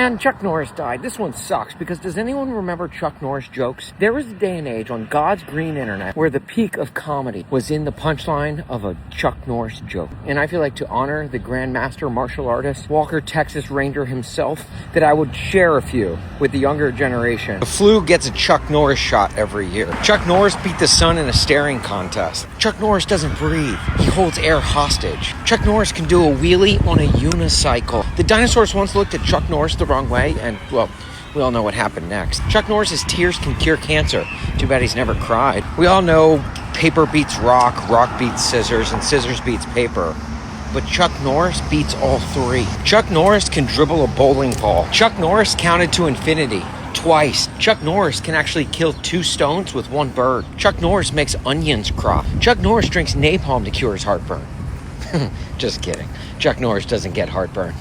Man, Chuck Norris died. This one sucks because does anyone remember Chuck Norris jokes? There was a day and age on God's green internet where the peak of comedy was in the punchline of a Chuck Norris joke. And I feel like to honor the grandmaster martial artist, Walker Texas Ranger himself, that I would share a few with the younger generation. The flu gets a Chuck Norris shot every year. Chuck Norris beat the sun in a staring contest. Chuck Norris doesn't breathe. He holds air hostage. Chuck Norris can do a wheelie on a unicycle. The dinosaurs once looked at Chuck Norris the wrong way, and, well, we all know what happened next. Chuck Norris's tears can cure cancer. Too bad he's never cried. We all know paper beats rock, rock beats scissors, and scissors beats paper. But Chuck Norris beats all three. Chuck Norris can dribble a bowling ball. Chuck Norris counted to infinity twice. Chuck Norris can actually kill 2 stones with 1 bird. Chuck Norris makes onions crop. Chuck Norris drinks napalm to cure his heartburn. Just kidding. Chuck Norris doesn't get heartburn.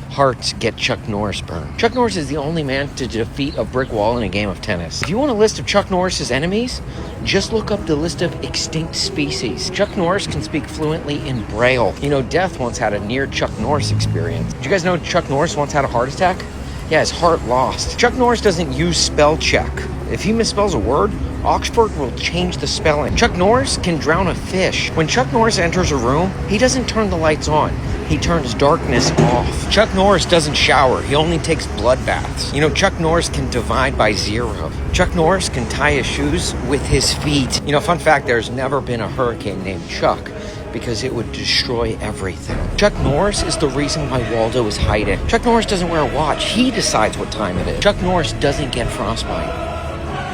Hearts get Chuck Norris burn. Chuck Norris is the only man to defeat a brick wall in a game of tennis. If you want a list of Chuck Norris's enemies, just look up the list of extinct species. Chuck Norris can speak fluently in Braille. You know, Death once had a near Chuck Norris experience. Did you guys know Chuck Norris once had a heart attack? Yeah, his heart lost. Chuck Norris doesn't use spell check. If he misspells a word, Oxford will change the spelling. Chuck Norris can drown a fish. When Chuck Norris enters a room, he doesn't turn the lights on. He turns darkness off. Chuck Norris doesn't shower. He only takes blood baths. You know, Chuck Norris can divide by 0. Chuck Norris can tie his shoes with his feet. You know, fun fact, there's never been a hurricane named Chuck because it would destroy everything. Chuck Norris is the reason why Waldo is hiding. Chuck Norris doesn't wear a watch. He decides what time it is. Chuck Norris doesn't get frostbite.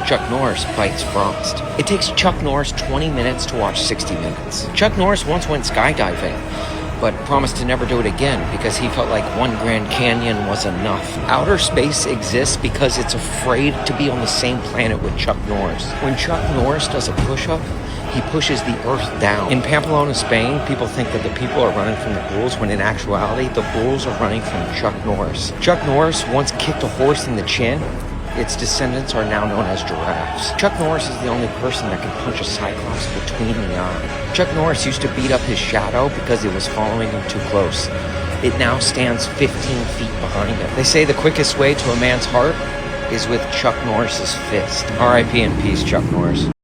Chuck Norris fights frost. It takes Chuck Norris 20 minutes to watch 60 Minutes. Chuck Norris once went skydiving, but promised to never do it again because he felt like 1 Grand Canyon was enough. Outer space exists because it's afraid to be on the same planet with Chuck Norris. When Chuck Norris does a push-up, he pushes the earth down. In Pamplona, Spain, people think that the people are running from the bulls, when in actuality, the bulls are running from Chuck Norris. Chuck Norris once kicked a horse in the chin. Its descendants are now known as giraffes. Chuck Norris is the only person that can punch a cyclops between the eye. Chuck Norris used to beat up his shadow because it was following him too close. It now stands 15 feet behind him. They say the quickest way to a man's heart is with Chuck Norris's fist. R.I.P. in peace, Chuck Norris.